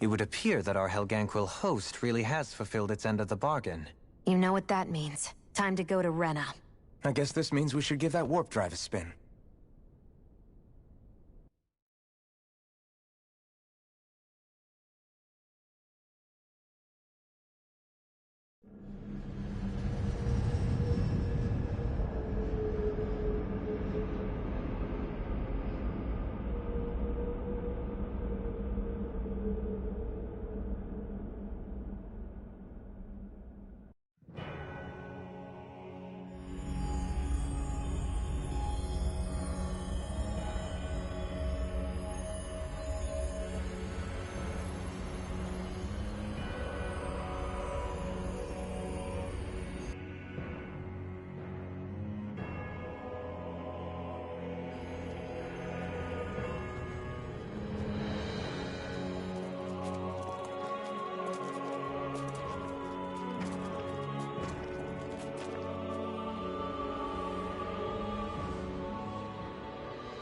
It would appear that our Helganquil host really has fulfilled its end of the bargain. You know what that means. Time to go to Rena. I guess this means we should give that warp drive a spin.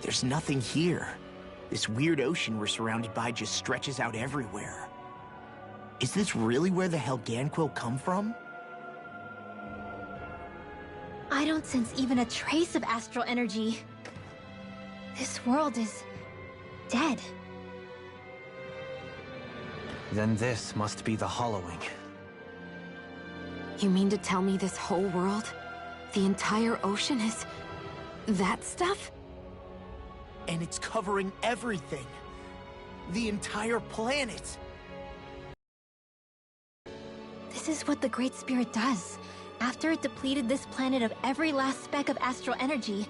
There's nothing here. This weird ocean we're surrounded by just stretches out everywhere. Is this really where the Helganquil come from? I don't sense even a trace of astral energy. This world is dead. Then this must be the hollowing. You mean to tell me this whole world, the entire ocean is that stuff? And it's covering everything. The entire planet. This is what the Great Spirit does. After it depleted this planet of every last speck of astral energy,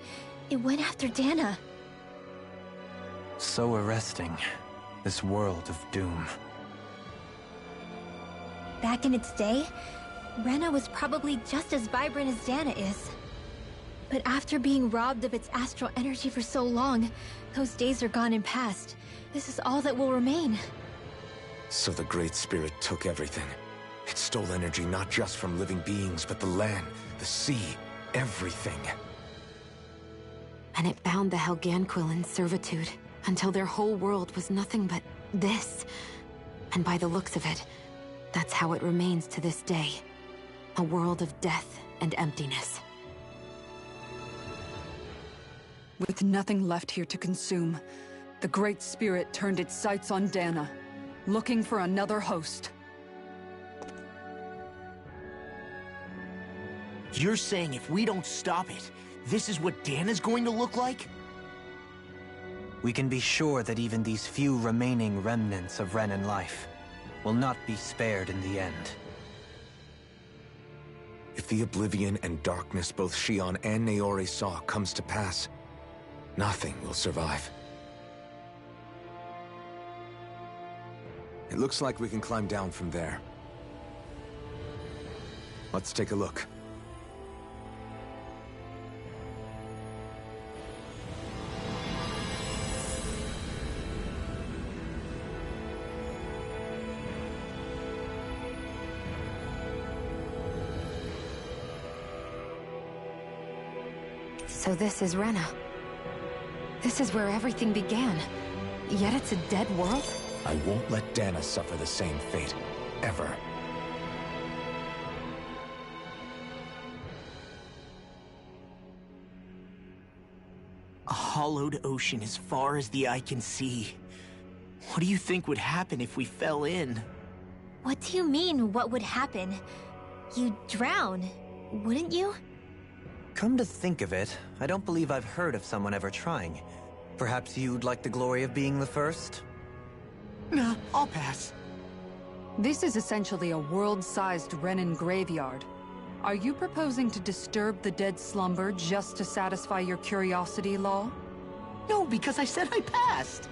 it went after Dana. So arresting. This world of doom. Back in its day, Rena was probably just as vibrant as Dana is. But after being robbed of its astral energy for so long, those days are gone and past. This is all that will remain. So the Great Spirit took everything. It stole energy not just from living beings, but the land, the sea, everything. And it bound the Helganquil in servitude, until their whole world was nothing but this. And by the looks of it, that's how it remains to this day. A world of death and emptiness. With nothing left here to consume, the Great Spirit turned its sights on Dana, looking for another host. You're saying if we don't stop it, this is what Dana's going to look like? We can be sure that even these few remaining remnants of Renan life will not be spared in the end. If the oblivion and darkness both Shion and Naori saw comes to pass, nothing will survive. It looks like we can climb down from there. Let's take a look. So this is Rena. This is where everything began. Yet it's a dead world? I won't let Dana suffer the same fate. Ever. A hollowed ocean as far as the eye can see. What do you think would happen if we fell in? What do you mean, what would happen? You'd drown, wouldn't you? Come to think of it, I don't believe I've heard of someone ever trying. Perhaps you'd like the glory of being the first? Nah, I'll pass. This is essentially a world-sized Renan graveyard. Are you proposing to disturb the dead slumber just to satisfy your curiosity, Law? No, because I said I passed.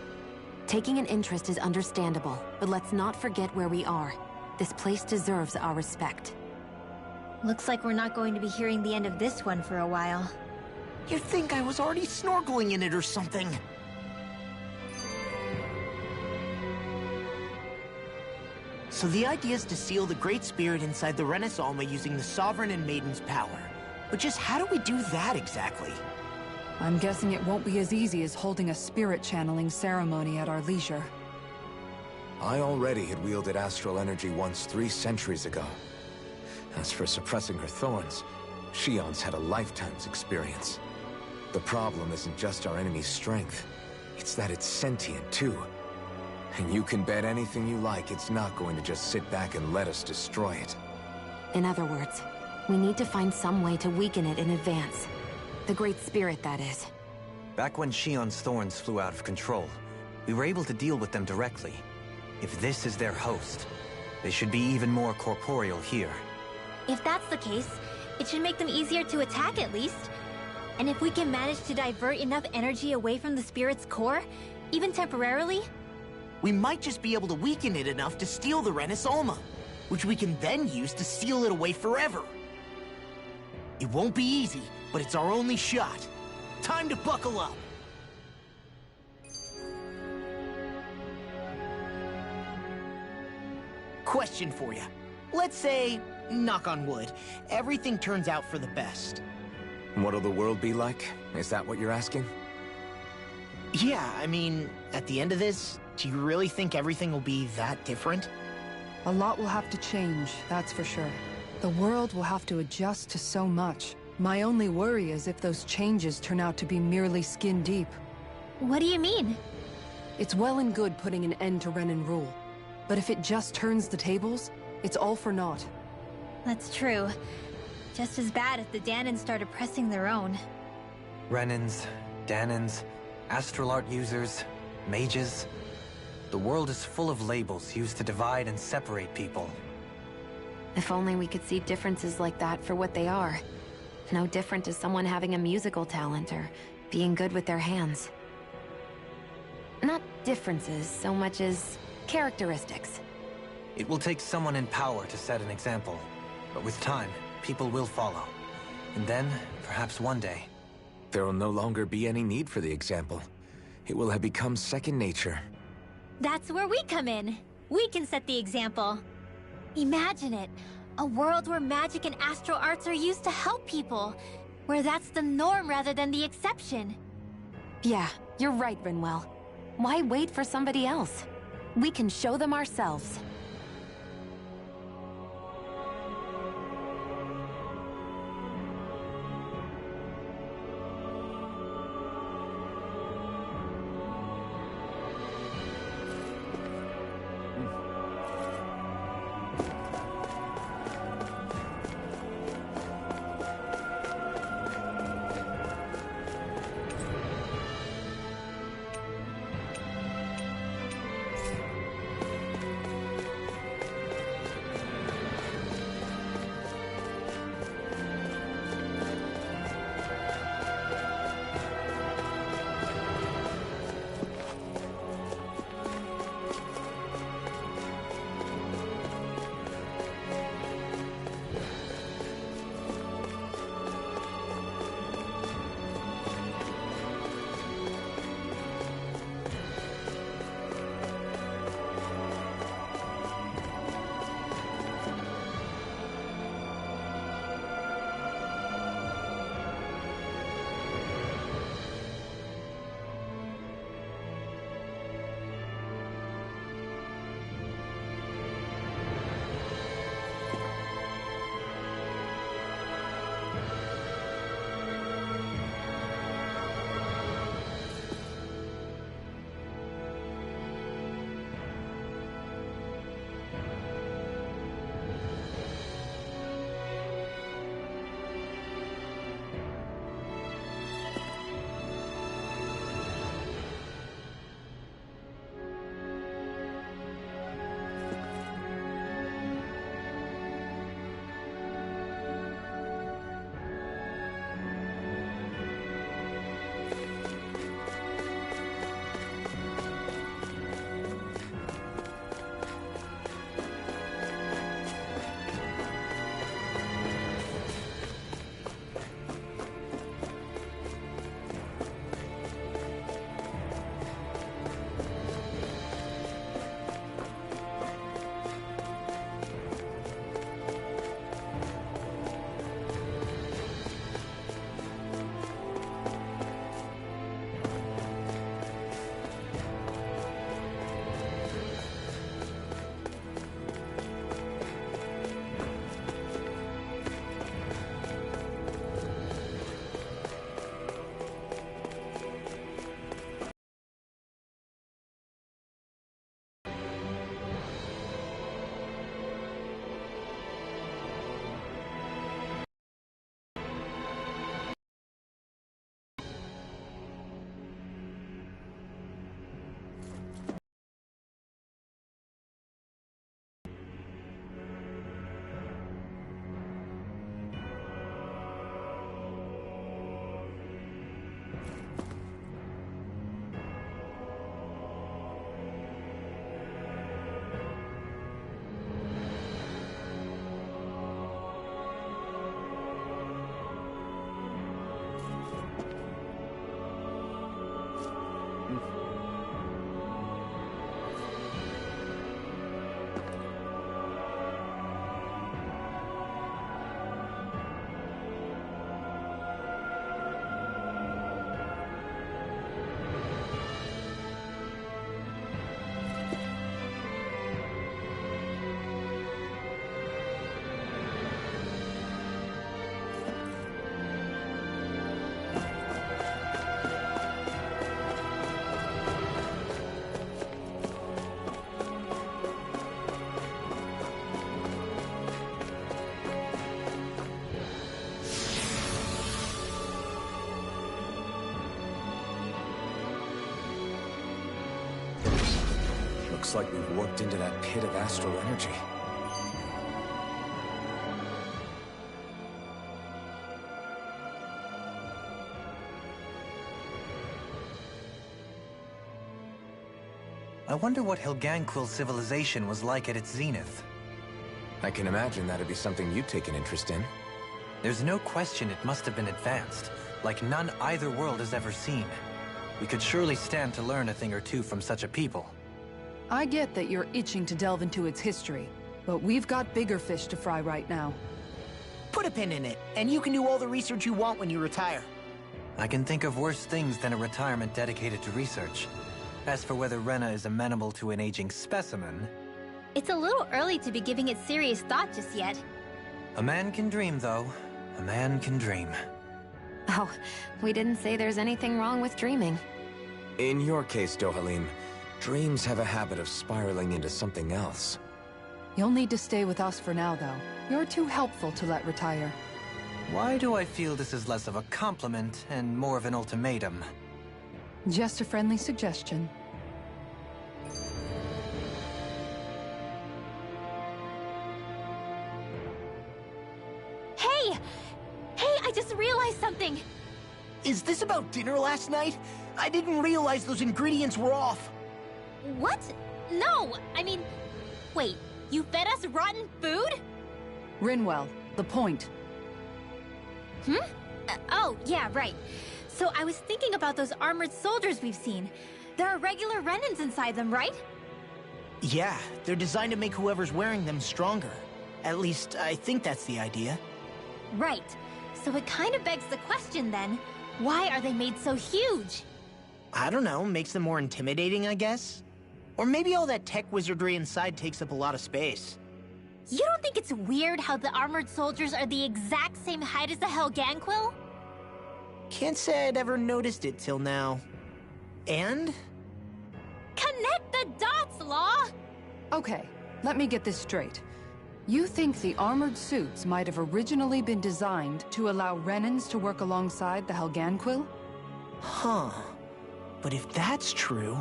Taking an interest is understandable, but let's not forget where we are. This place deserves our respect. Looks like we're not going to be hearing the end of this one for a while. You'd think I was already snorkeling in it or something. So the idea is to seal the Great Spirit inside the Renas Alma using the Sovereign and Maiden's power. But just how do we do that exactly? I'm guessing it won't be as easy as holding a spirit channeling ceremony at our leisure. I already had wielded astral energy once 3 centuries ago. As for suppressing her thorns, Shion's had a lifetime's experience. The problem isn't just our enemy's strength, it's that it's sentient too. And you can bet anything you like it's not going to just sit back and let us destroy it. In other words, we need to find some way to weaken it in advance. The Great Spirit, that is. Back when Shion's thorns flew out of control, we were able to deal with them directly. If this is their host, they should be even more corporeal here. If that's the case, it should make them easier to attack at least. And if we can manage to divert enough energy away from the spirit's core, even temporarily, We might just be able to weaken it enough to steal the Renis Alma, which we can then use to seal it away forever. It won't be easy, but it's our only shot. Time to buckle up. Question for you. Let's say, knock on wood, everything turns out for the best. What'll the world be like? Is that what you're asking? Yeah, I mean, at the end of this, do you really think everything will be that different? A lot will have to change, that's for sure. The world will have to adjust to so much. My only worry is if those changes turn out to be merely skin deep. what do you mean? It's well and good putting an end to Renin rule. But if it just turns the tables, it's all for naught. That's true. Just as bad if the Danans started pressing their own. Renins, Danans, astral art users, mages. The world is full of labels used to divide and separate people. If only we could see differences like that for what they are. No different to someone having a musical talent or being good with their hands. Not differences so much as characteristics. It will take someone in power to set an example. But with time, people will follow. And then, perhaps one day... There will no longer be any need for the example. It will have become second nature. That's where we come in. We can set the example. Imagine it. A world where magic and astral arts are used to help people. Where that's the norm rather than the exception. Yeah, you're right, Rinwell. Why wait for somebody else? We can show them ourselves. Looks like we've warped into that pit of astral energy. I wonder what Helganquil civilization was like at its zenith. I can imagine that'd be something you'd take an interest in. There's no question it must have been advanced, like none either world has ever seen. We could surely stand to learn a thing or two from such a people. I get that you're itching to delve into its history, but we've got bigger fish to fry right now. Put a pin in it, and you can do all the research you want when you retire. I can think of worse things than a retirement dedicated to research. As for whether Rena is amenable to an aging specimen... It's a little early to be giving it serious thought just yet. A man can dream, though. A man can dream. Oh, we didn't say there's anything wrong with dreaming. In your case, Dohalim, dreams have a habit of spiraling into something else. You'll need to stay with us for now, though. You're too helpful to let retire. Why do I feel this is less of a compliment and more of an ultimatum? Just a friendly suggestion. Hey! Hey, I just realized something! Is this about dinner last night? I didn't realize those ingredients were off. What? No! I mean, wait, you fed us rotten food? Rinwell, the point. Oh, yeah, right. So I was thinking about those armored soldiers we've seen. There are regular Renans inside them, right? Yeah, they're designed to make whoever's wearing them stronger. At least, I think that's the idea. Right. So it kind of begs the question then, why are they made so huge? I don't know, makes them more intimidating, I guess? Or maybe all that tech wizardry inside takes up a lot of space. You don't think it's weird how the armored soldiers are the exact same height as the Helganquil? Can't say I'd ever noticed it till now. And? Connect the dots, Law! Okay, let me get this straight. You think the armored suits might have originally been designed to allow Renans to work alongside the Helganquil? Huh. But if that's true,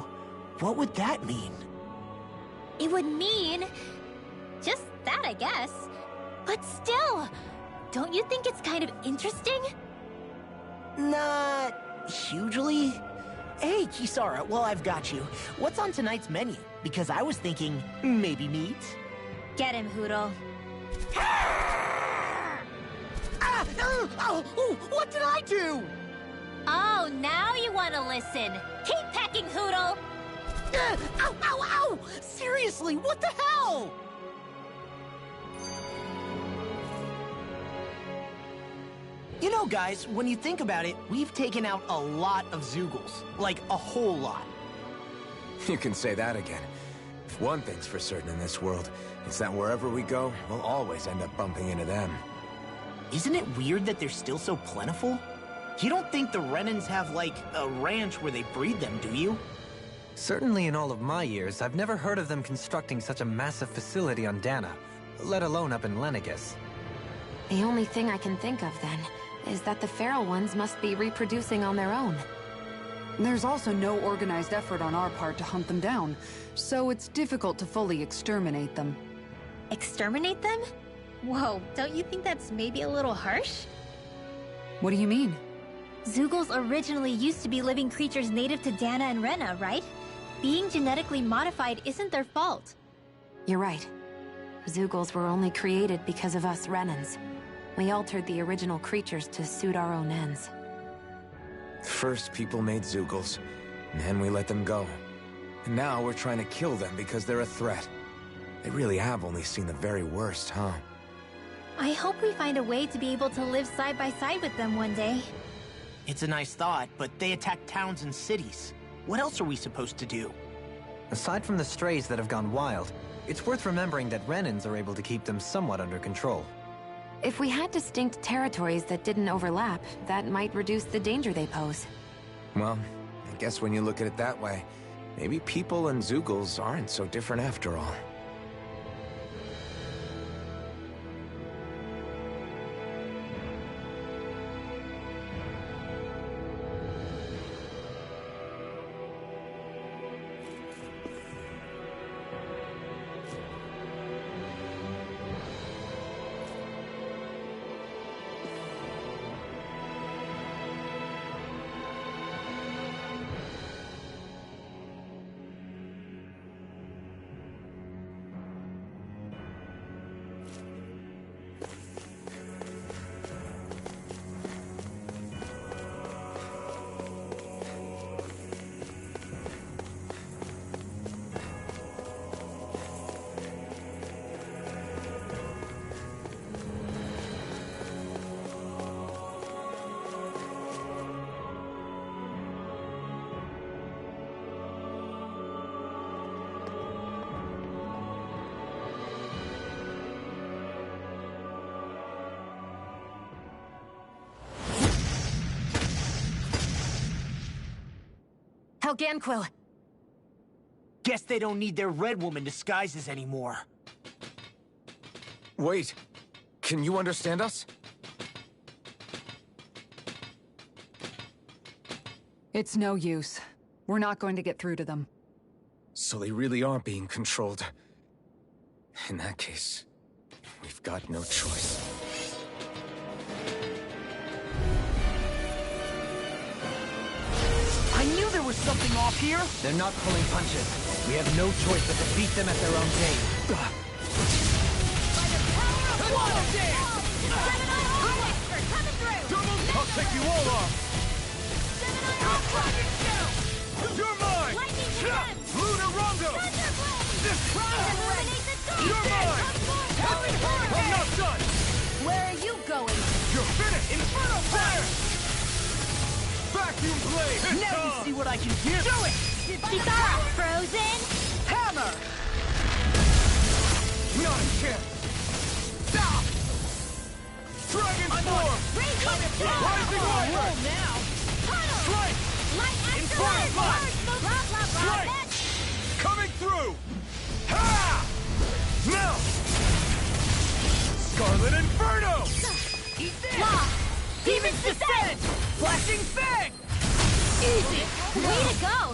what would that mean? It would mean... just that, I guess. But still, don't you think it's kind of interesting? Not hugely. Hey, Kisara, well, I've got you. What's on tonight's menu? Because I was thinking, maybe meat? Get him, Hoodle. What did I do? Oh, now you want to listen. Keep pecking, Hoodle! Ow, ow, ow! Seriously, what the hell? You know, guys, when you think about it, we've taken out a lot of Zeugles. Like, a whole lot. You can say that again. If one thing's for certain in this world, it's that wherever we go, we'll always end up bumping into them. Isn't it weird that they're still so plentiful? You don't think the Renans have, like, a ranch where they breed them, do you? Certainly in all of my years, I've never heard of them constructing such a massive facility on Dana, let alone up in Lenegus. The only thing I can think of, then, is that the feral ones must be reproducing on their own. There's also no organized effort on our part to hunt them down, so it's difficult to fully exterminate them. Exterminate them? Whoa, don't you think that's maybe a little harsh? What do you mean? Zeugles originally used to be living creatures native to Dana and Rena, right? Being genetically modified isn't their fault. You're right. Zeugles were only created because of us Renans. We altered the original creatures to suit our own ends. First, people made Zeugles, and then we let them go. And now we're trying to kill them because they're a threat. They really have only seen the very worst, huh? I hope we find a way to be able to live side by side with them one day. It's a nice thought, but they attack towns and cities. What else are we supposed to do? Aside from the strays that have gone wild, it's worth remembering that Renans are able to keep them somewhat under control. If we had distinct territories that didn't overlap, that might reduce the danger they pose. Well, I guess when you look at it that way, maybe people and Zeugles aren't so different after all. Helganquil! Guess they don't need their Red Woman disguises anymore. Wait, can you understand us? It's no use. We're not going to get through to them. So they really are being controlled. In that case, we've got no choice. I knew there was something off here! They're not pulling punches. We have no choice but to beat them at their own game. I'll take you all off! You're mine! Luna Rondo! You're mine! I'm not done! Where are you going? You're finished! Inferno fire! Vacuum blade! It's Now you on! see what I can do! Do it! Kitara! Frozen? Hammer! Not a chance! Stop! Dragon form! Rising Viper! now! Strike! Inferno blast! Strike! Coming through! Ha! Now! Scarlet Inferno! Eat this! Demon's Descent! Flashing Fang! Easy! Way to go!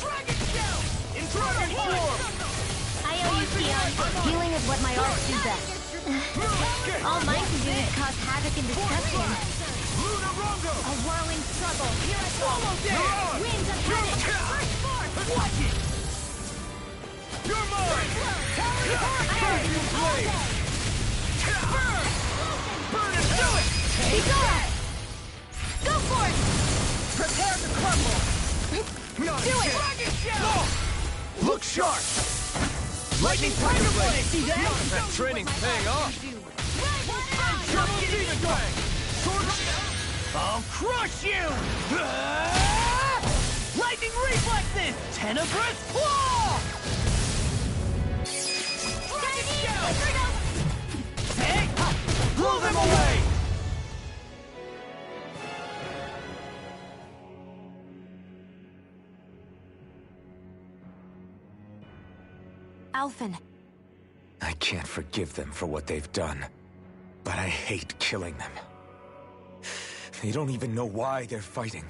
Dragon Shell! In Dragon form! I owe you, Sion. Healing is what my arts do best. All mine can do is cause havoc and destruction. Luna Rondo! A whirling struggle. Here I swallow Mirage! Winds of heaven. First force! Watch it! You're mine! Vacuum blade! Burn! Burn and do it! Kitara! Go for it! Prepare to crumble! Not Do it! again. Dragon Shell! Look sharp! Lightning Tiger Blade! See that? That training's paying off! Triple Demon Fang! I'll crush you! Lightning Reflexes! Tenebrous Claw! Hey! Blow them away! Alphen. I can't forgive them for what they've done, but I hate killing them. They don't even know why they're fighting.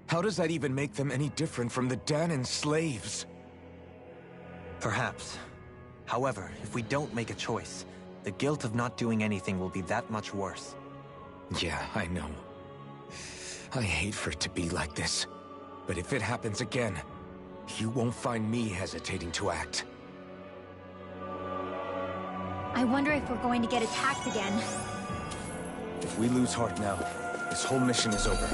How does that even make them any different from the Danon slaves? Perhaps. However, if we don't make a choice, the guilt of not doing anything will be that much worse. Yeah, I know. I hate for it to be like this. But if it happens again, you won't find me hesitating to act. I wonder if we're going to get attacked again. If we lose heart now, this whole mission is over.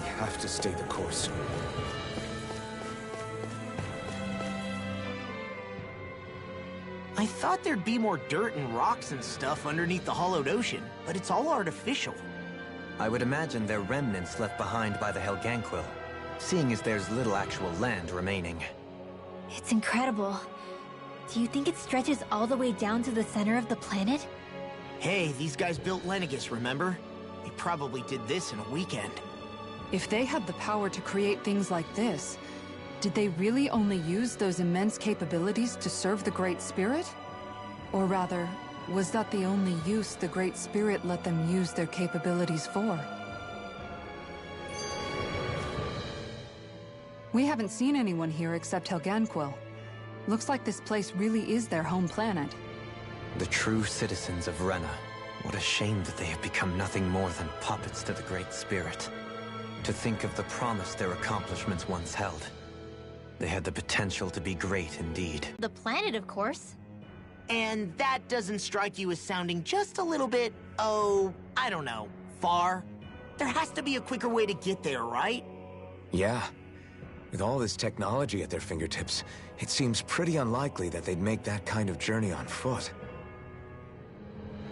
We have to stay the course. I thought there'd be more dirt and rocks and stuff underneath the hollowed ocean, but it's all artificial. I would imagine they're remnants left behind by the Helganquil, seeing as there's little actual land remaining. It's incredible. Do you think it stretches all the way down to the center of the planet? Hey, these guys built Lenegis, remember? They probably did this in a weekend. If they had the power to create things like this, did they really only use those immense capabilities to serve the Great Spirit? Or rather, was that the only use the Great Spirit let them use their capabilities for? We haven't seen anyone here except Helganquil. Looks like this place really is their home planet. The true citizens of Rena. What a shame that they have become nothing more than puppets to the Great Spirit. To think of the promise their accomplishments once held. They had the potential to be great indeed. The planet, of course. And that doesn't strike you as sounding just a little bit, oh, I don't know, far? There has to be a quicker way to get there, right? Yeah. With all this technology at their fingertips, it seems pretty unlikely that they'd make that kind of journey on foot.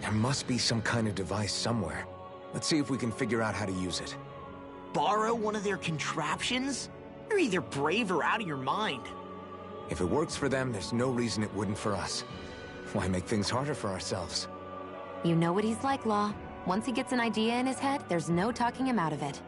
There must be some kind of device somewhere. Let's see if we can figure out how to use it. Borrow one of their contraptions? You're either brave or out of your mind. If it works for them, there's no reason it wouldn't for us. Why make things harder for ourselves? You know what he's like, Law. Once he gets an idea in his head, there's no talking him out of it.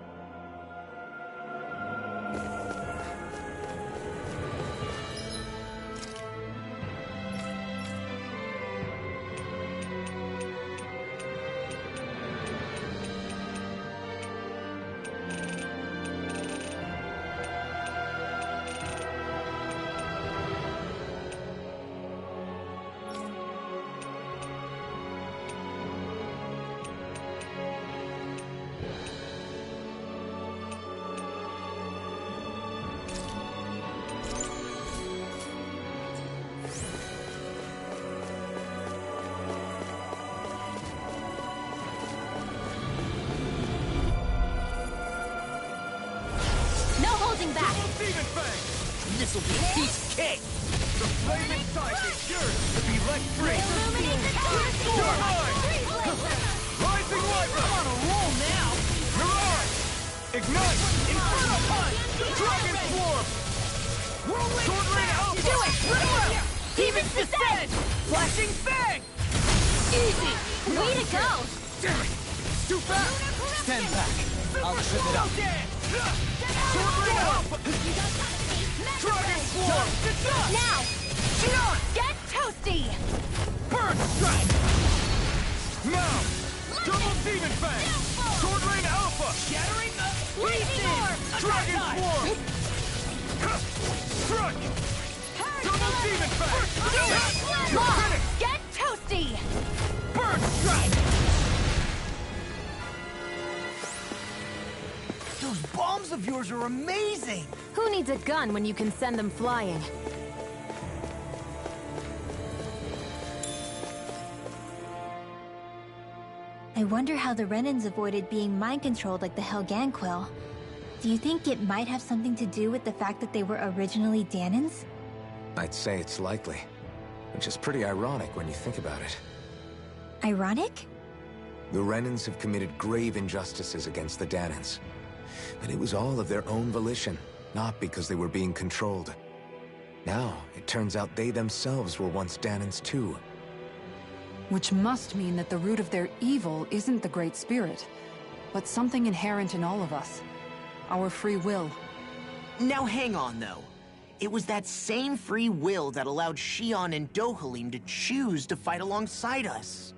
holding back. Demon Fang! This'll be a piece of cake! The flame inside is yours to be let free! Illuminate the dark. You're mine! Rising Wyvern! On a roll now! Mirage! Ignite! Inferno Punch! Dragon Swarm! Whirlwind Sword Rain Smash! Alpha! Do it! Run! Demon's Descent! Flashing Fang! Easy! Way to go. Damn it! Too fast! Stand back. I'll trip it up. Sword Rain Alpha! Dragon Swarm! Now, Shion! get toasty. Burn Strike! Now! Double Demon Fang! Sword Rain Alpha! Shattering the Lightning orb. Dragon Swarm! Struck! Double Demon Fang! Long, get toasty. Burn Strike! Those bombs of yours are amazing! Who needs a gun when you can send them flying? I wonder how the Renans avoided being mind-controlled like the Helganquil. Do you think it might have something to do with the fact that they were originally Danans? I'd say it's likely. Which is pretty ironic when you think about it. Ironic? The Renans have committed grave injustices against the Danans. But it was all of their own volition, not because they were being controlled. Now, it turns out they themselves were once Danans too. Which must mean that the root of their evil isn't the Great Spirit, but something inherent in all of us. Our free will. Now hang on, though. It was that same free will that allowed Shion and Dohalim to choose to fight alongside us.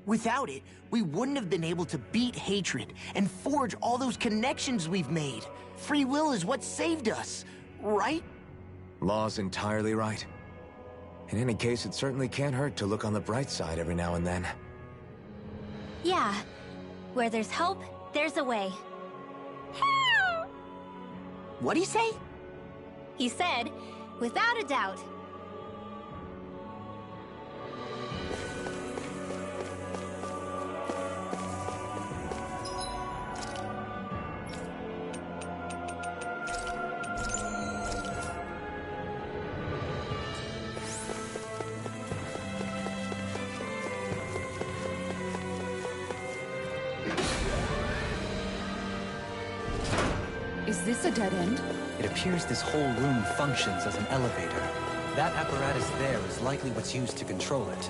Without it, we wouldn't have been able to beat hatred and forge all those connections we've made. Free will is what saved us, right? Law's entirely right. In any case, it certainly can't hurt to look on the bright side every now and then. Yeah. Where there's hope, there's a way. What'd he say? He said, without a doubt. Is this a dead end? It appears this whole room functions as an elevator. That apparatus there is likely what's used to control it.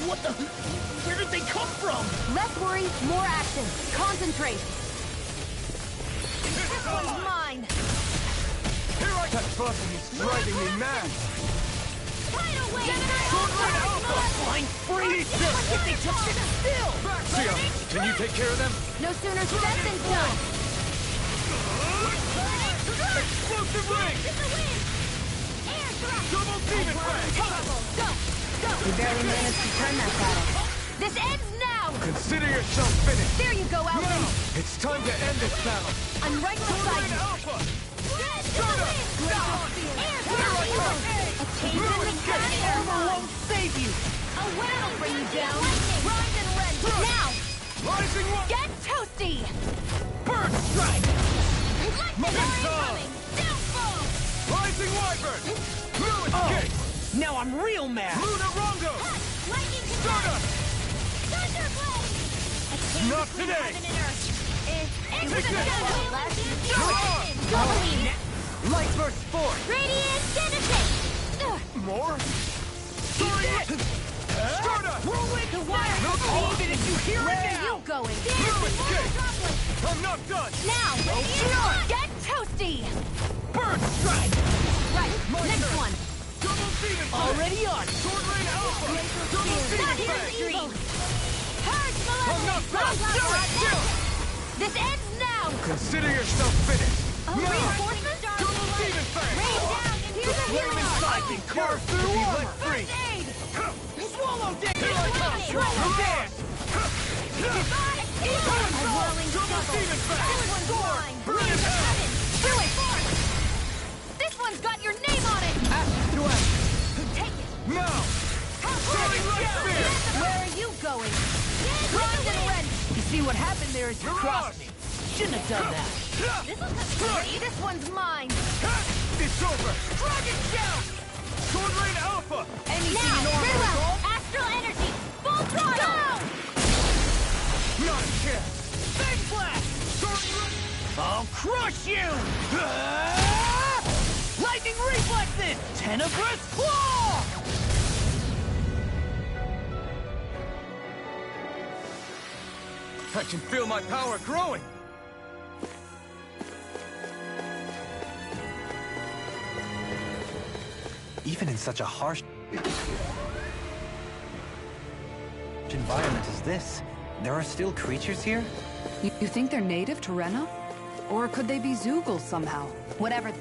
What the? Where did they come from? Less worry, more action. Concentrate. This One's mine. Here I that buzzing is driving me mad! Right away! Sword Rain Alpha! Flying free! If they just sit still! Sia, can you take care of them? No sooner said than done. Explosive ring! Double Demon Fang! Go! We barely managed to turn that battle. This ends now! Consider yourself finished! There you go, Now, Alvin! it's time to end this battle! I'm right Sword beside Rain you! Alpha! A change in the sky Armor won't save you! A will bring you down! Grind and rend! Now! Rising One! Get toasty! Burn Strike! Missile! Rising Wyvern! No escape! Now I'm real mad! Luna Rongo! Stardust! Not today! Light Burst Force! Radiant Genesis! More? Stardust! Whirlwind to wire! No Even if you hear Where it are you now! going? No escape! I'm not done! Now! Get toasty! Burn Strike! Right, next one! Double Demon Fang! Already on! Sword Rain Alpha! Double Demon Fang! Purge I'm not done! This ends now! Consider yourself finished! Oh, Now! reinforcements? Double Demon Fang! Rain down and here's a Flame hero! inside can carve through armor! Swallow Dance! Here I come! Swallow Dance! whirling Double shovel. demon back! This one's mine. Burn it out! Do it! This one's got your name on it! Take it! Now! Soaring light spear! Where are you going? Grind and rend! You see, what happened there is you crossed me. Shouldn't have done that. This'll cut me. This one's mine! It's over! Dragon Shout! Sword Rain Alpha! Anything Now, in order very is well! all? Astral energy! Full throttle! Not a chance! Big Blast! Sword Rain... I'll crush you! Lightning Reflexes! Tenebrous Claw! I can feel my power growing! Even in such a harsh environment as this, there are still creatures here? You think they're native to Rena? Or could they be Zeugles somehow? Whatever.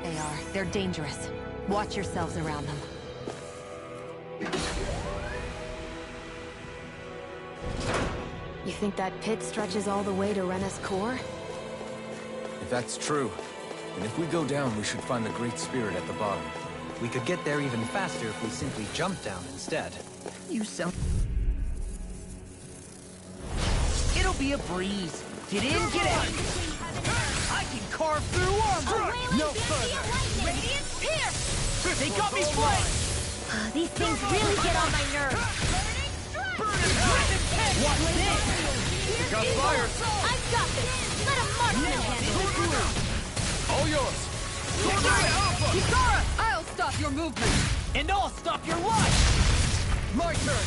They are. They're dangerous. Watch yourselves around them. You think that pit stretches all the way to Rena's core? If that's true, then if we go down, we should find the Great Spirit at the bottom. We could get there even faster if we simply jump down instead. You sound... It'll be a breeze. Get in, get out! I can carve through armor! No further! Radiant Pierce! They got me flanked! These things really get on my nerves. What's this? Got fire! I've got this! Let a marksman handle it! All yours! Sword Rain Alpha! Kitara! I'll stop your movement! And I'll stop your life! My turn!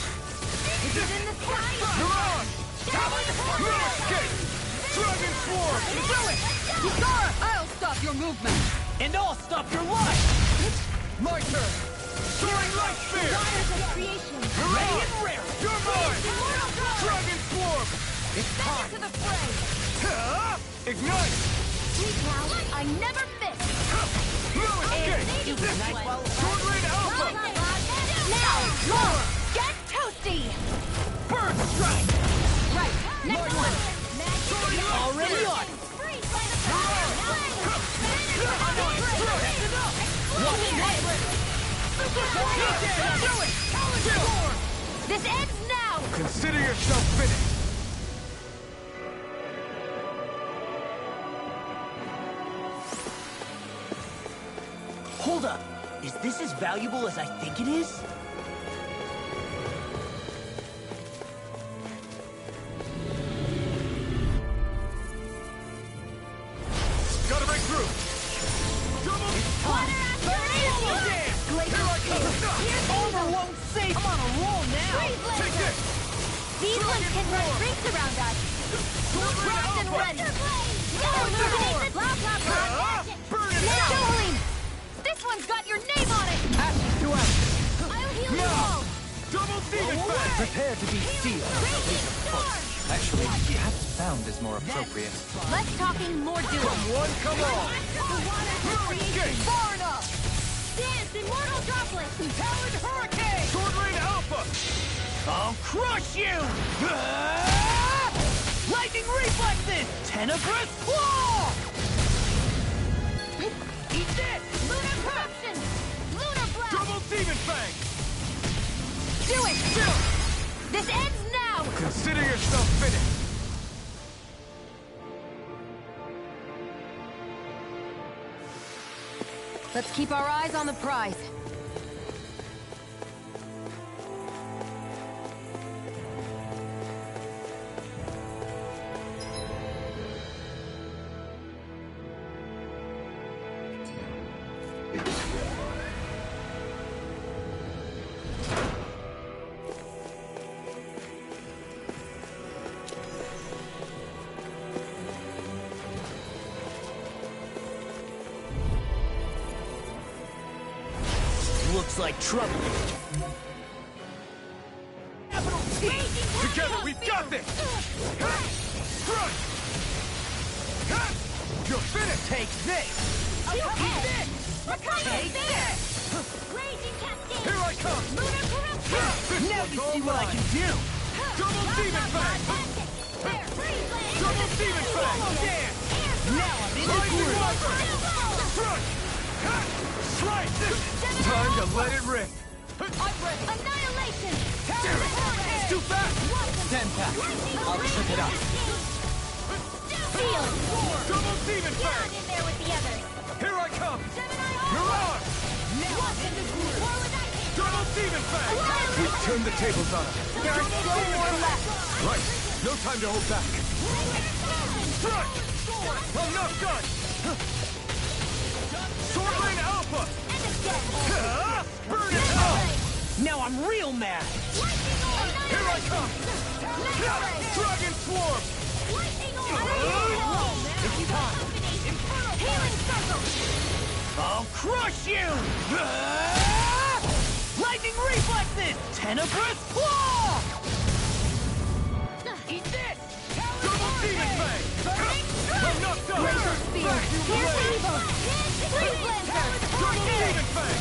Get in the sky! You're on! No escape! Dragon Swarm! Do it! Kitara! I'll stop your movement! And I'll stop your life! My turn! Soaring Light Spear! Creation! You're Ready on! and rare! You're mine! Dragon Swarm! It's time! To the fray! Ignite! Sweet now, I never miss! No escape! You can nice while... Sword Rain Alpha! Now, look! Get toasty! Bird Strike! Right, next one! Already on! This ends now! Consider yourself finished! Hold up! Is this as valuable as I think it is? Gotta break through! Double! Armor won't save! I'm on a roll now! Take this! These ones can run rings around us! Sword Rain Grind and Alpha! run! Illuminate the blah blah blah! Burn it Now, out! Jolene! This one's got your name on it! I'll heal you Now! all! Double Demon Fang! Prepare to be sealed. Radiant storm! Actually, perhaps found is more appropriate. Less talking, more doing! Come one, come all! No escape! Far enough! Dance, immortal droplet! Powered Hurricane! Sword Rain Alpha! I'll crush you! Lightning Reflexes! Tenebrous Claw! Eat this! Lunar corruption! Lunar blast! Double Demon Fang! Do it! This ends now! Consider yourself finished! Let's keep our eyes on the prize. Looks like trouble. Capital Together, we've got this! Run! You're finished! Take this! Take this! Take this! Raging Cascade! Here I come! Lunar Corruption! Now you see what I can do! Double Demon Fang! Double Demon Fang! There! Now I'm in the Rising groove! Wyvern! Run! Slice! Time to let it rip! Annihilation! It's too fast! Stand back! I'll trip it up! Seal! Double Demon Get Fang! in there with the others! Here I come! You're on! Double Demon Fang! We've turned the tables on him! There are still more left! Right! No time to hold back! Front! Enough done! Sword Lane Alpha! Burn it up! Now I'm real mad! Here I come! Dragon Swarm! It's time! Healing circle! I'll crush you! Lightning reflexes! Tenebrous claw! Eat this! Double Demon Fang! Enough done! Laser spear! Here's evil! Freeze Lancer! Double Demon Fang!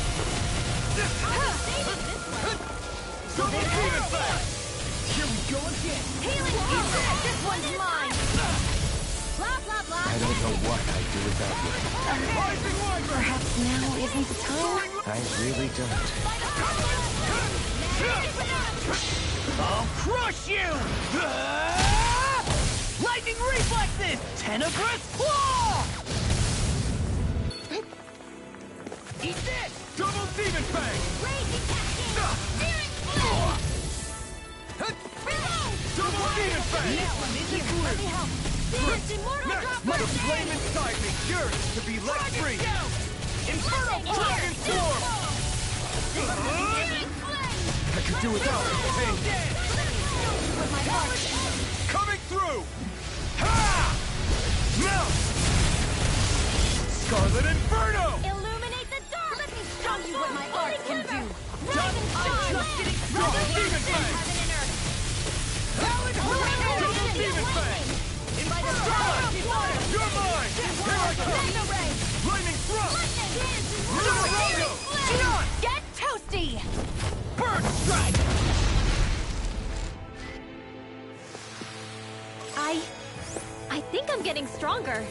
Double Demon Fang! Here we go again! Healing circle! This one's mine! Blah, blah, blah! I don't know what I'd do without you. Rising Wyvern! Perhaps now isn't the time? I really don't. I'll crush you! Lightning reflexes! Tenebrous claw! Eat this! Double Demon Fang! Raging Cascade! Searing Flame! Reload! Double Demon Fang! Now I'm in the groove! Let me help! Fierce Immortal Dropper! The flame inside me yearns to be let free! Infernal Dragon Swarm! I could do without this pain. With my heart! Coming through! Ha! Melt! Scarlet Inferno! Illuminate the dark! Let me show you what my art can do! Double Demon Fang! Double Demon Fang! You're mine! Here I come! Lightning Thrust! Get toasty! Bird strike! I think I'm getting stronger.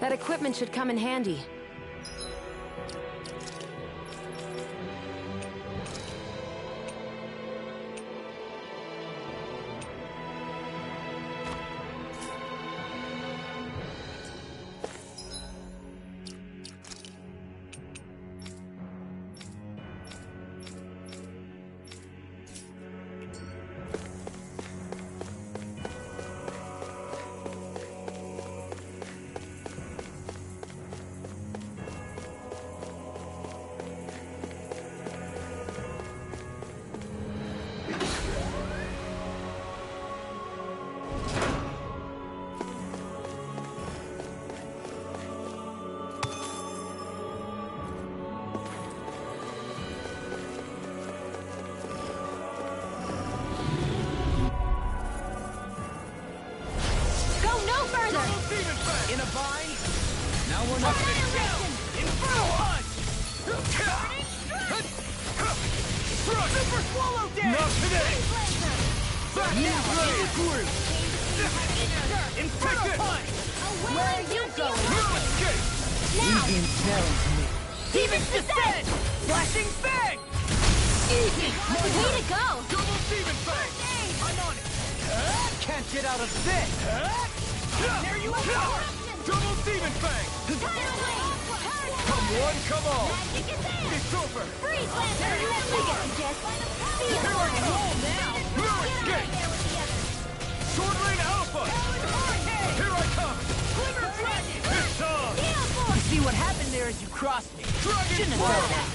That equipment should come in handy. In a bind? Now we're not finished down! Infernal Punch! Super Swallow Dash! Not today! Now I'm in the groove! Infernal Punch! Where are you going? Escape! Leave challenge me! Demon's Descent! Flashing Fang! Easy! Way to go! Double Demon Fang! I'm on it! Can't get out of this! There you go! Double Demon Fang! Come one, come all! It's over! Freeze Lancer! Here I come! No escape! Sword Lane Alpha! Here I come! It's on! You see what happened there as you crossed me? Dragon Shouldn't have Swarm! done that.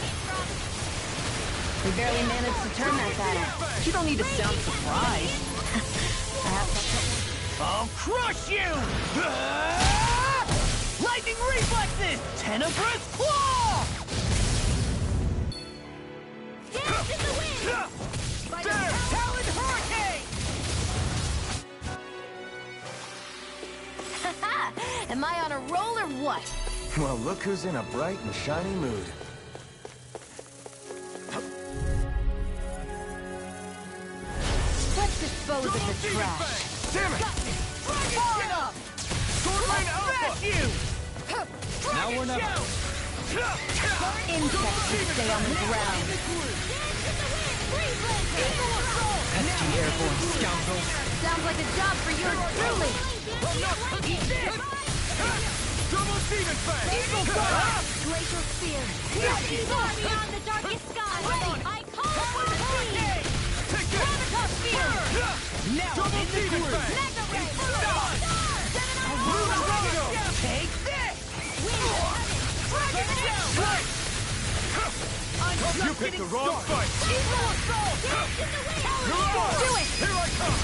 We barely managed to turn that battle. You don't need to sound surprised. I'll crush you! reflexes! Tenebrous claw! Dance in the wind! There! Talon hurricane! Haha! Am I on a roll or what? Well, look who's in a bright and shiny mood. Let's dispose of the trash. Damn it! Get up! Swordlane Alpha! You! Now we're not. Insects should stay on the ground. Pesky airborne scoundrels. Sounds like a job for yours truly. Double Demon Fang! Glacial Spear. Far beyond the darkest sky. I call for the sea. Take this! Gravitas Spear. Now I'm Double in the Demon groove! Fang! Mega Ray. Take this! You picked the wrong fight! Eagle Assault! Do it! Here I come!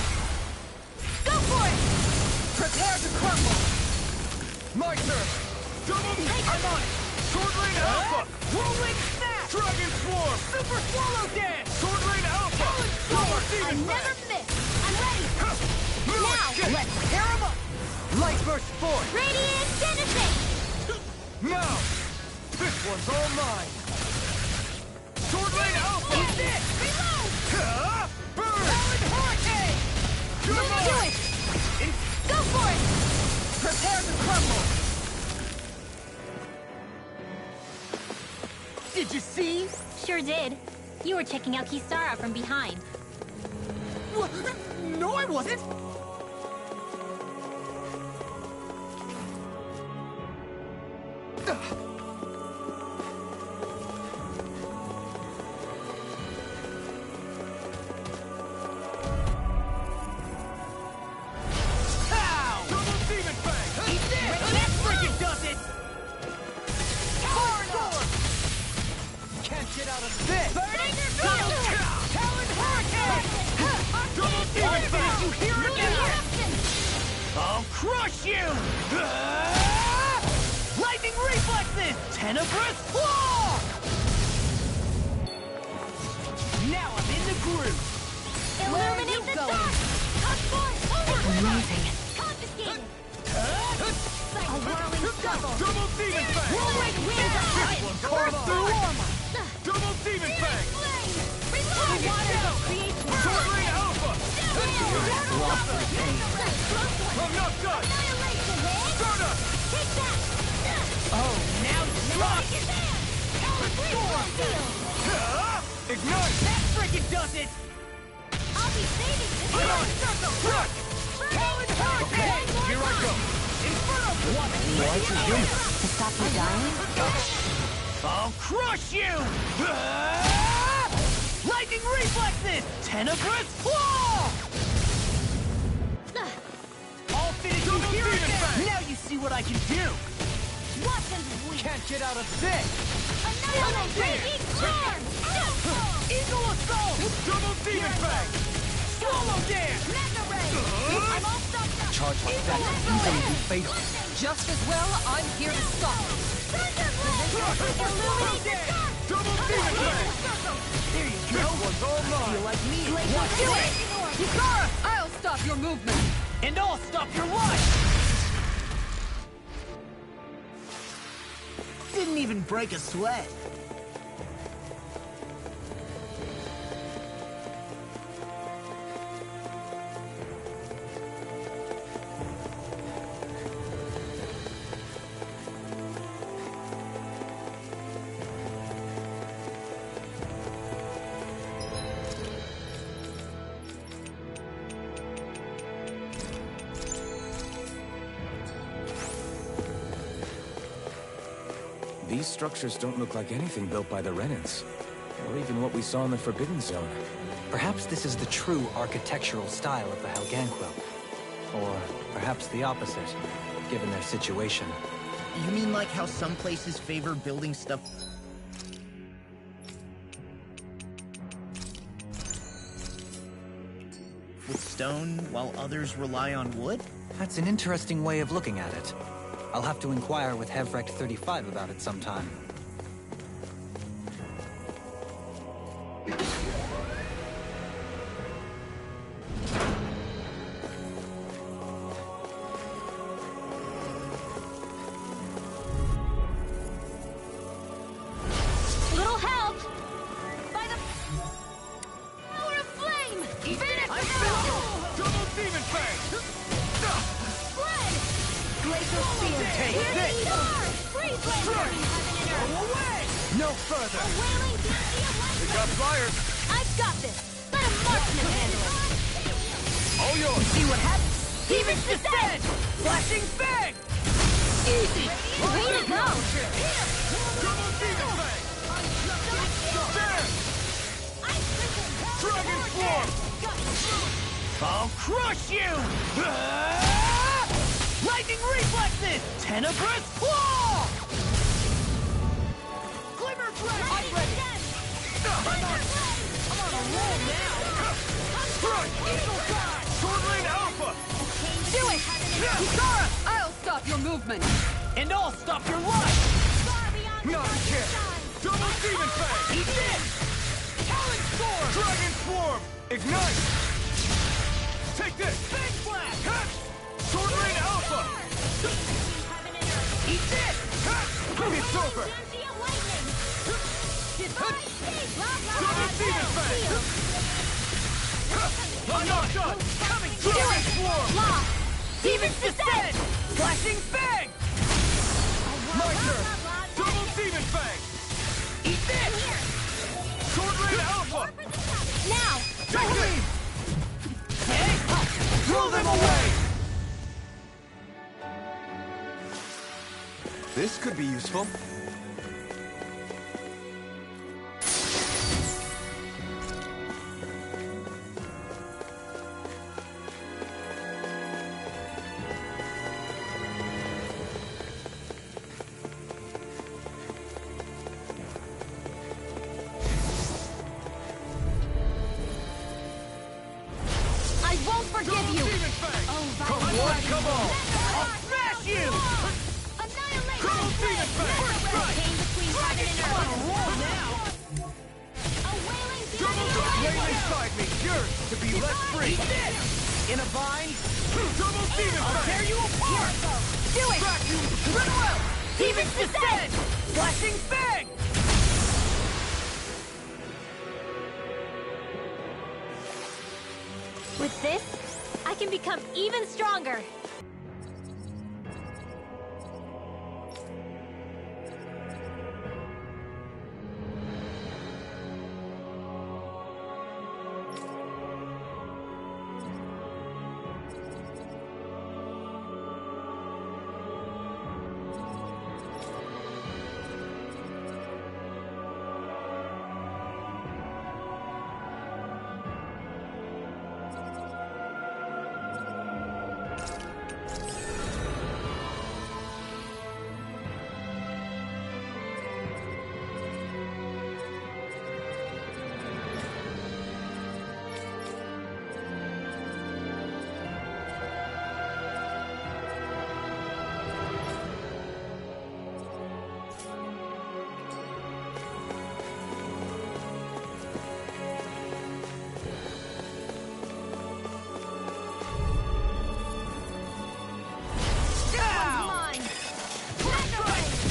Go for it! Prepare to crumble! My turn! Double... I'm on it! Swordlane Alpha! Whirlwind Snap! Dragon Swarm! Super Swallow Dance! Swordlane Alpha! Double I Demon never Fang! miss. I'm ready. Now! Let's tear 'em up! Light Burst Force! Radiant Genesis. Now! This one's all mine! Swordlane Alpha! Eat this! Reload! Burn! Talon Hurricane! You're Do mine! it. Go for it. Prepare to crumble! Did you see? Sure did. You were checking out Kisara from behind. What? No, I wasn't! Pow! Double Demon Fang! Eat this! That freaking does it! Corridor! Can't get out of this! Burning Talon Hurricane! Double Demon Fang! You hear it now? I'll crush you! Lightning reflexes! Tenebrous claw! Now I'm in the groove! Illuminate the dark. Cut forth. Amazing. Confiscated. A whirling circle! Double Demon Fang! Whirlwind winds of heaven! Curse through armor! Double Demon Fang! The waters of creation. Swordlane Alpha! Annihilation. I'm not done! Stardust! Take that. Oh, now you're lost! Ignite! That frickin' does it! I'll be saving this. Crush! Talon Hurricane! Here I go! Inferno! Why'd you do it? To stop you dying? I'll crush you! Lightning reflexes! Tenebrous claw! I'll finish you here again! Now you see what I can do! Watch and weep. Can't get out of this! Annihilate. Eat arms. Eagle Assault! Double Demon Fang! Swallow Dance! Mega Ray. I'm all stopped up. Charge like that can easily be fatal. Just as well, I'm here to stop it. Illuminate the dark. Double Demon Fang! There you This go! one's all mine! Feel like me! Do it! Kisara, I'll stop your movement. And I'll stop your life! Didn't even break a sweat. These structures don't look like anything built by the Renans, or even what we saw in the Forbidden Zone. Perhaps this is the true architectural style of the Helganquil. Or perhaps the opposite, given their situation. You mean like how some places favor building stuff with stone while others rely on wood? That's an interesting way of looking at it. I'll have to inquire with Hevrect 35 about it sometime. Little help! By the power of flame! Finish the Double demon fang! Blood! Glacial Spear! Take this! Freeze Laser! Away! No further! A wailing Dynasty of We Lightning! got fire! I've got this! Let a marksman handle it! All yours! See what happens? Demon's Descent! Flashing Fang! Easy! Way to go! Double demon fang! There! Dragon form! I'll crush you! Lightning reflexes! Tenebrous claw! Glimmer Dragon! I'm ready! I'm on a roll now! Strike! Eagle Guide! Sword Lane Alpha! Do it! Kisara! I'll stop your movement! And I'll stop your life! Not a chance! Double demon fang! Eat this! Talon Storm! Dragon swarm! Ignite! Take this! Big Blast! Ha! Sword Lane Alpha! Eat this! Ha! It's over! Double demon fang! I'm not done! Coming Dragon through! swarm! Lost! Demon's Descent! Flashing Fang! My turn! Double demon fang! Eat this! Sword Lane Alpha! Now! Take this! Hey! Throw them away! This could be useful. I won't forgive you! Demon fang! Come on, come on! I'll smash you! Double demon fang! First strike! I'm on a roll now! Lay inside me, yours to be let free! Eat this! In a vine, Double demon I'll fang! tear you apart! Do it! Run around! Demon's Descent! Flashing Fang! With this, I can become even stronger!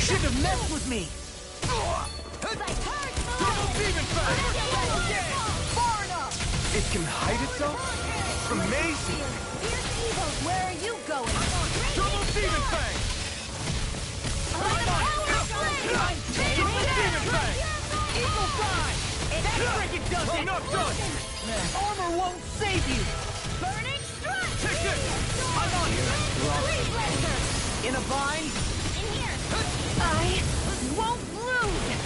Shouldn't have messed with me! Double demon fang! Far enough! It can hide itself? Amazing! Where are you going? Double demon fang! Double demon fang! Eagle Guide! And that freaking does I'm it! not done! Armor won't save you! Burning strike! Take this! I'm on you! Freeze Laser! In a vine, In here! I won't lose!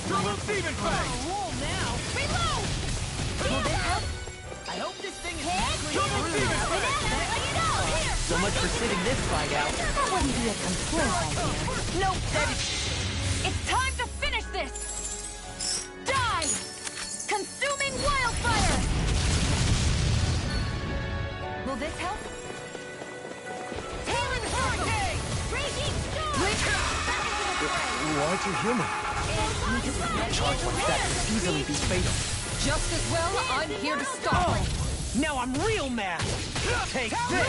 Double demon fang! Roll now! Reload! Will this help? I hope this thing is actually Double demon fang! so much for sitting this fight out. That wouldn't be a complete idea. Nope, that is... It's time to finish this! Die! Consuming wildfire! Will this help? Talon Hurricane! aren't you human? A charge like that could easily be fatal. Just as well, I'm here to stop. Now I'm real mad! Take this!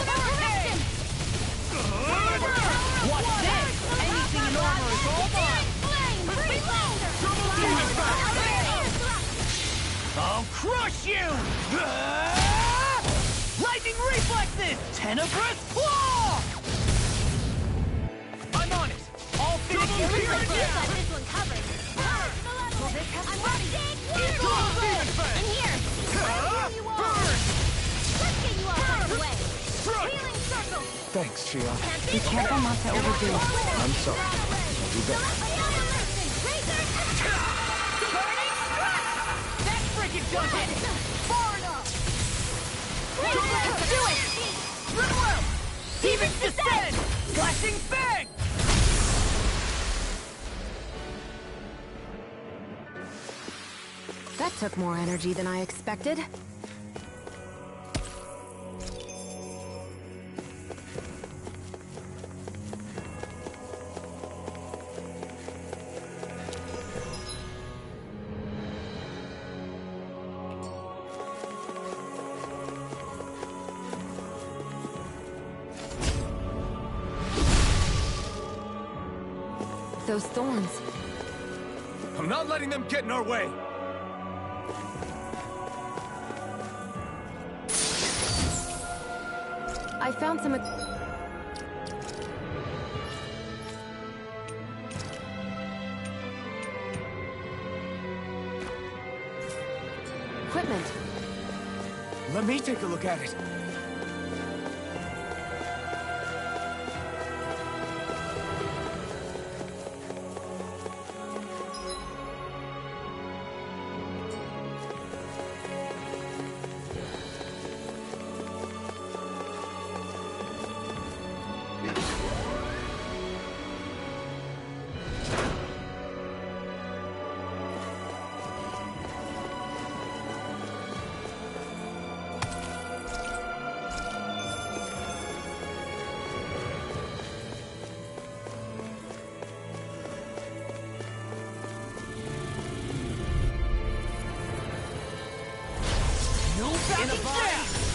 What's this? Anything in armor is all mine! I'll crush you! Lightning reflexes! Tenebrous claw! I'm on it! All finish you! got this one covered. I'm ready. In here. I'll heal you all. Let's get you all out of the way. Healing circle. Thanks, Shion. Be careful not to overdo it. I'm sorry. I'll do better. Burning strike! That freaking does it! Far enough! Do it! Run well! Demons descend! Flashing fang! That took more energy than I expected. Those thorns. I'm not letting them get in our way! I found some... equipment. Let me take a look at it.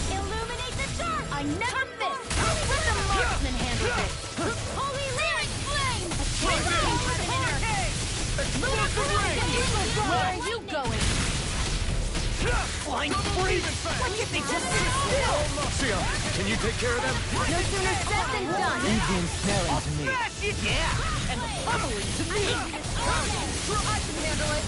Illuminate the dark! I never miss! Let the marksman handle this! Holy lyric flame! Where are you going? Flying free! Why can't they just sit still? Shion, can you take care of them? No sooner said than done! Easy and snaring to me. Smash it! Yeah! And pummeling to me! I can handle it.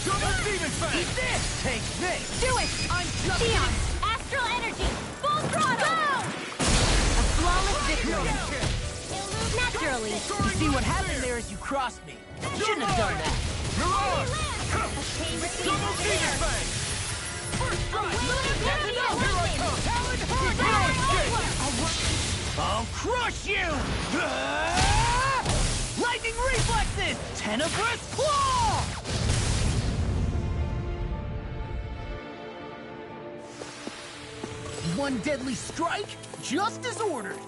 Double demon fang! Eat this! Take this! Do it! I'm just Dion! Astral energy! Full throttle! Go! A flawless victory! Naturally! You see what happened there is you crossed me. Shouldn't have done that. You're on! Double demon Fire! fang! First strike! Lunar Here I come! Talon I'll crush you! Lightning reflexes! Tenebrous claw! One deadly strike, just as ordered.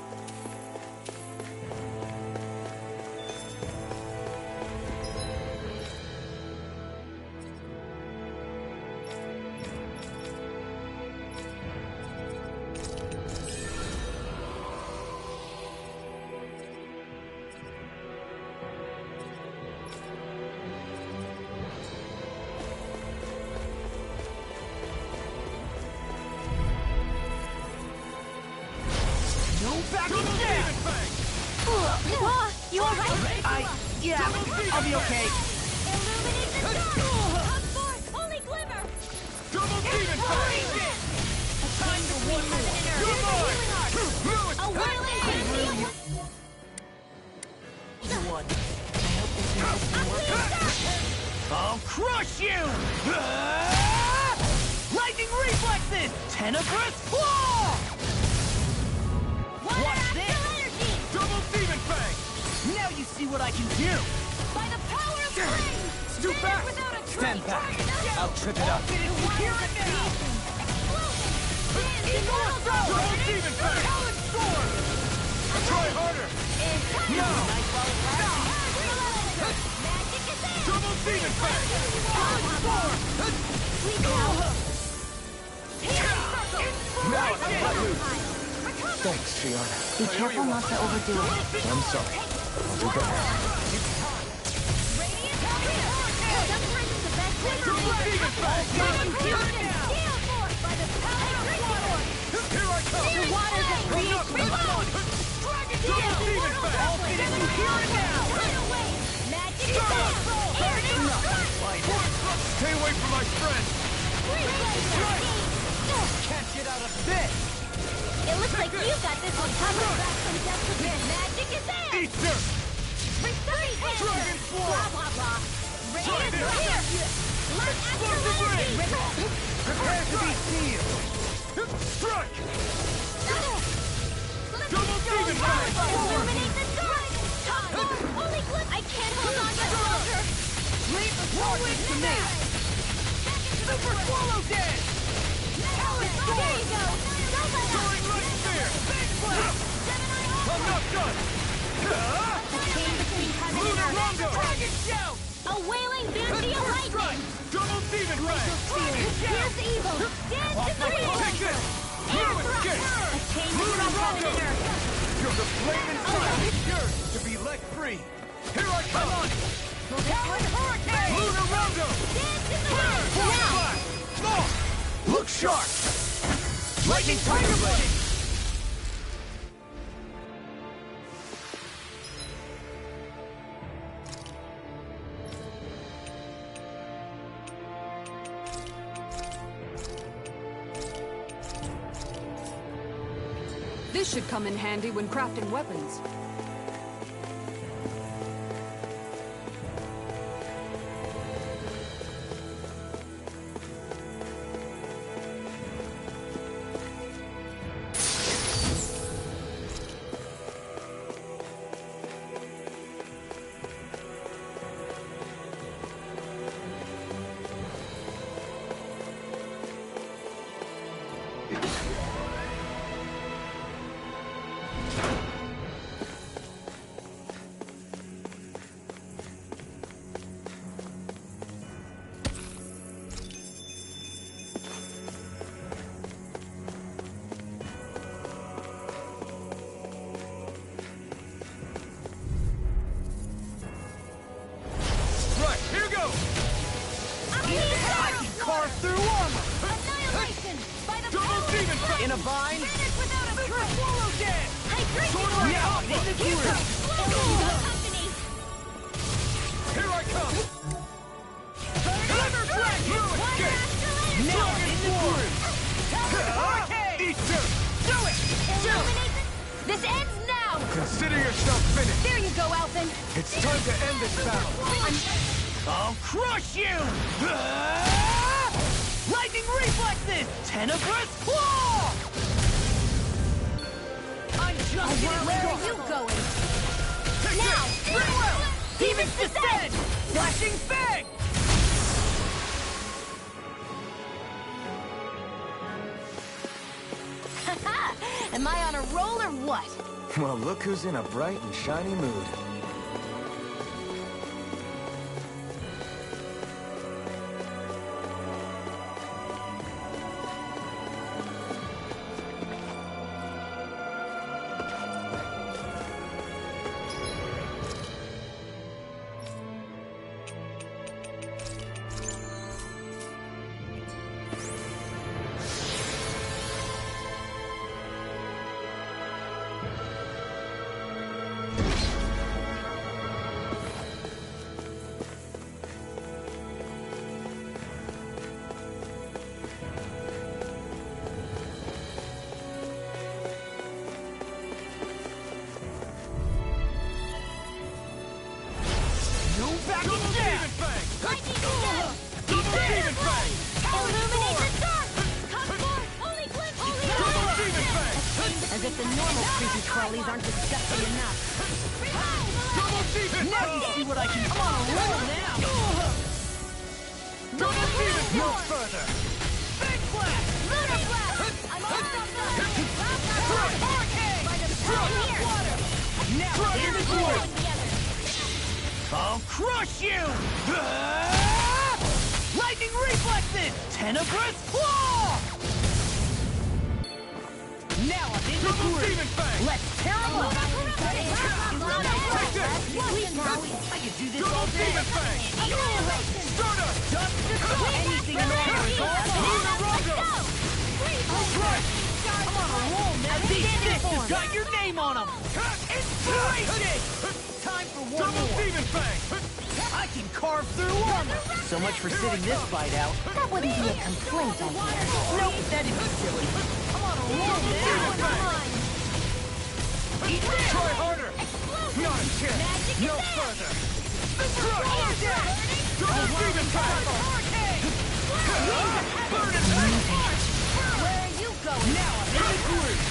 Back Double in demon there! fang! You alright? Yeah, I'll be okay. Illuminate the dark! Come forth! Only glimmer! Double demon fang! Time to one more. You're mine! A whirling champion! One. I hope this works. I'll crush you! Lightning reflexes! Tenebrous claw! What's this? Double demon fang! Now you see what I can do! By the power of flame! It's too fast! Stand back. I'll trip it up. Here and now! Double demon fang! Talon sword! Try harder! No! Double Demon Fang! Thanks, Shiana. Be careful not to overdo it. I'm sorry. I'll do better. Sometimes the best way to make the by the power of water. Here I come! The waters of creation. Reload! Double Demon Fang! I'll finish you here and now! Run away! Magic is out! Stay away from my friend! Can't get out of this! It looks like you got this one covered. Back from depth of your magic is in! Eat dirt! Dragon blah blah blah. Radiant here! Let Explosive ring! Prepare to be sealed! Strike! Double Demon Fang! Illuminate the dark! Only clip! I can't hold on much longer! Leave the target to me! Super Swallow Dance! There you go! Soaring Light Spear! I'm not done! Lunar Rondo! Dragon Shout! A wailing banshee of lightning! Double Demon Fang! Here's evil! Dance to the Take this! Air Blue thrust! Escape! A chain of Lunar Rondo! predator! You're the flaming fire! Yours to be let free! Here I come! Talon Hurricane! Lunar Rondo! Dance in the wind! Flash! Launch! Look sharp! Lightning Tiger Blade! This should come in handy when crafting weapons. Carve through armor! Annihilation! By the Double power Demon of Fang! In a vine? Finish without a Super trace! Swallow Dance! Hydration! Now, in the groove! Company! Here I come! Thunder Dragon! Now, in the groove! Talon Hurricane! Eat dirt! Do it! Illuminate this ends now! Consider yourself finished! There you go, Alvin! It's time to end this battle! I'll crush you! Lightning reflexes! Tenebrous claw! I'm just getting Where started. are you going? Now! Farewell! Demon's Descent! Flashing Fang! Haha! Am I on a roll or what? Well, look who's in a bright and shiny mood. As if the normal creepy crawlies aren't disgusting enough. Double Demon! Now you see what I can do. I'm on a roll now! Double Demon! No further! Big Blast! Lunar Blast! I'm all stopped up! Hurricane! By the power here! Now, in the groove! I'll crush you! Lightning reflexes! Tenebrous claw! Now I'm in the groove! Let's tear him up! I can do this all day! Stardust! Anything in order is all I'm on a roll now! These fists have got your name on them! Inspiration! Time for one more! Demon Fang! I can carve through armor! So much for sitting this fight out. That wouldn't be a complaint, I hear. Nope, that is silly. I'm on a roll now! Eat this! Try harder! Not a chance! No further! Double Demon Fang! Burn it! Where are you going? Now I'm in the groove!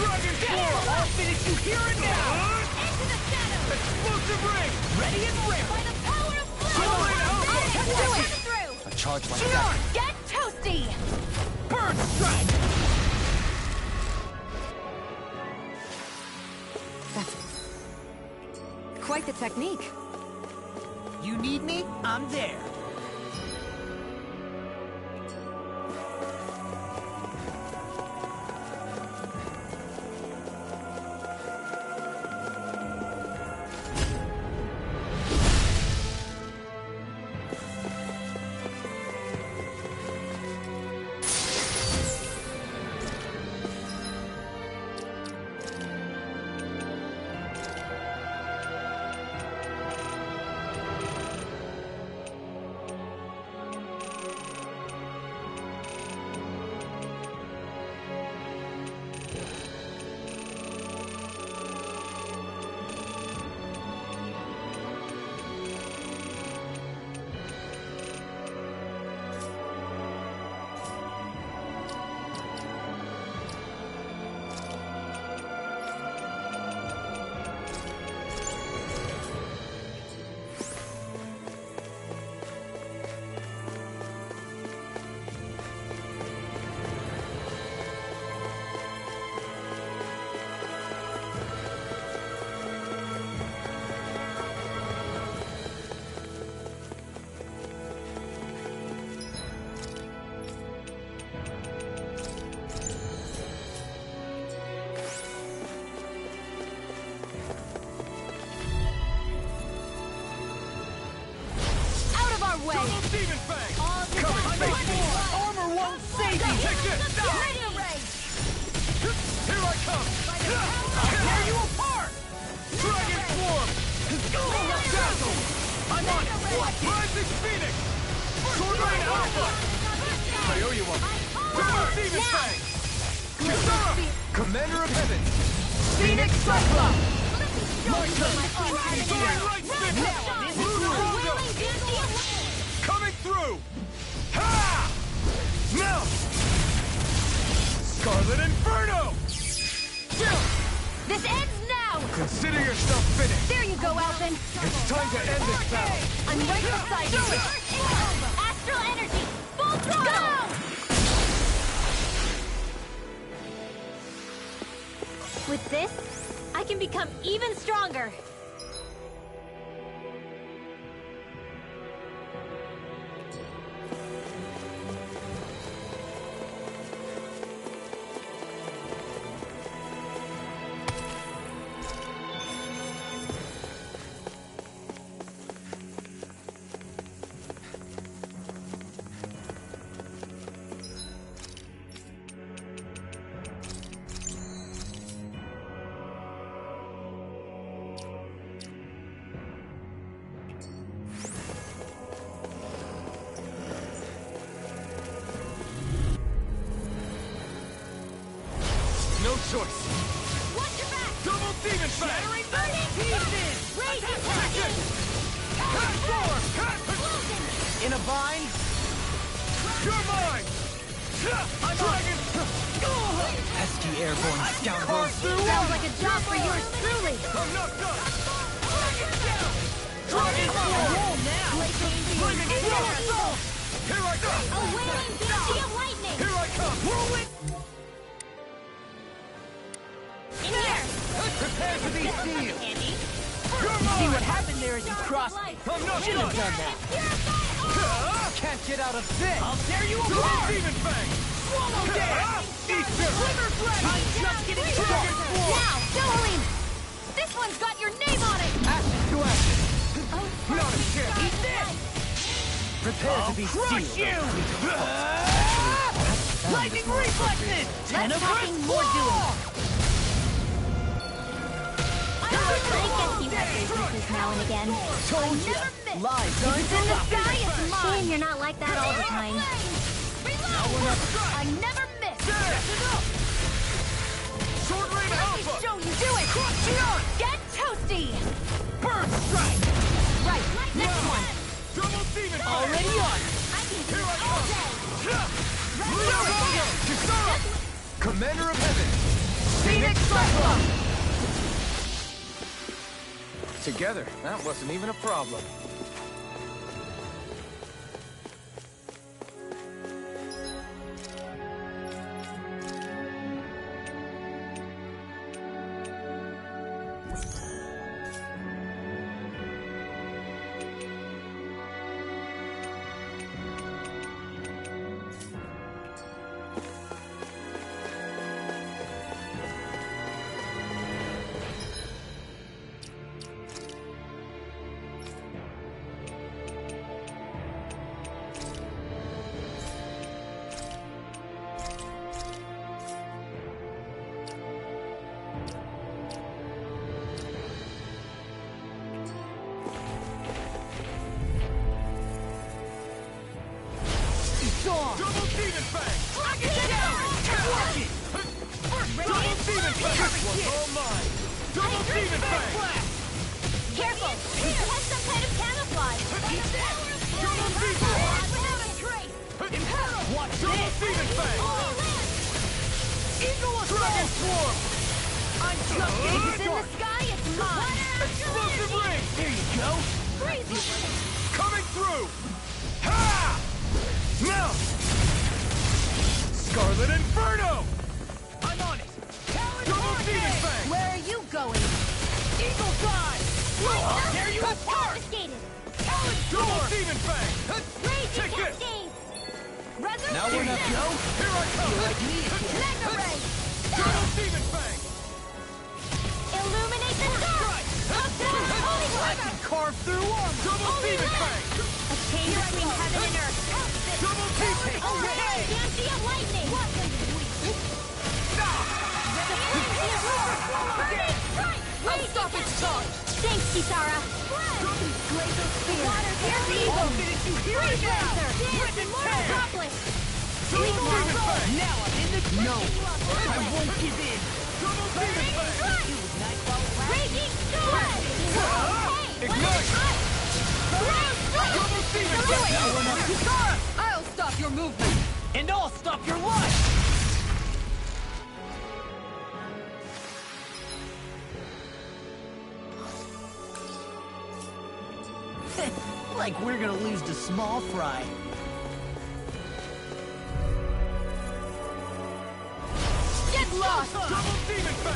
Dragon Form! I'll finish you here and now! Into the shadows! Explosive ring! Ready and ready! By the power of Let's do it! through! A charge like that. Get toasty! Burn strike! That's quite the technique. You need me? I'm there. Way. Demon Fang! All Armor won't save you! Take this! Radio ray! Here I come! I'll tear you apart! Dragon Form! Dazzle! I'm on it! What? Rising Phoenix! Sword Rain Alpha! I owe you one! Double Demon Fang! Kisara! Commander of Heaven! Phoenix Cyclops! My turn! Soaring Light Spin! Lunarondo! Coming through! Ha! Now! Scarlet Inferno! This ends now! Consider yourself finished! There you go, Alvin! It's time to end this battle! I'm right beside you! Astral energy! Full throttle! Go! With this, I can become even stronger! No choice! Watch your back! Double Demon Fang! Shattering burning pieces! Raging passion! Transform! In a bind? You're mine! I'm Dragon! Pesky airborne scoundrels! Sounds like a job for yours truly! I'm not done! Dragon roll now! Bringing forth! Here I come! A wailing banshee of lightning! Here I come! Roll it! In here! Prepare to be sealed! Andy! See what happened there as you crossed me. I'm not Shouldn't have done. done that. Can't get out of this! I'll tear you Double apart! Demon Fang! Swallow that! Eat this! Trigger Dragon! I'm just getting started! Now, Jolene! This one's got your name on it! Acid to acid! Not a chance! Eat this! Prepare to be Crush sealed! you! Lightning reflexes! Less talking, more doing. I guess you have your uses now and again. Told you! Lies If it's in the sky, it's mine. Shame you're not like that all the time. I never miss! That's enough! Sword Rain Alpha! Show you do it! Crush it on! Get toasty! Burn Strike! Right, next one. Double Demon Fang! Already on! I can do Here I it all come! day. Kisara! Commander of Heaven! Phoenix Cyclone! Together, that wasn't even a problem. Double Demon Fang! Rock it down! Rock it! Double Demon Fang! This one's all mine! Double Demon Fang! Careful! It has some kind of camouflage. Eat this! Double Demon Fang! Without a trace. Watch Double this! Demon Fang! Eagle Dragon Assault! Swarm! I'm just If getting it's in the sky, it's mine. Explosive Ring! There you go! Crazy. Coming through! Ha! Now! Scarlet Inferno! I'm on it! Double Demon Fang! Where are you going? Eagle Dive! I'll tear you apart! Confiscated. Double Demon Fang! Raging Take this! cascades. Now we're not Go! Here I come! Like me, Mega ray. Double Demon Fang! Illuminate the dark. I can carve through armor! Double Demon Fang! A chain between heaven and earth. Double Demon Oh, Fang! Dancy of lightning. I'll stop its charge! Thanks, Kisara. Laser Sphere! Water Fairy I'll Eagle. finish you here Freeze now! Lancer. Rip and tear! Accomplished. Double Demon Fang! Now I'm in the no! I won't give in! Double Demon Fang! Raging Storm. Hey, Ignite! Double Demon Fang! Now we're not Kisara! I'll stop your movement! And I'll stop your life! Like we're gonna lose to small fry. get lost. Double Demon Fang!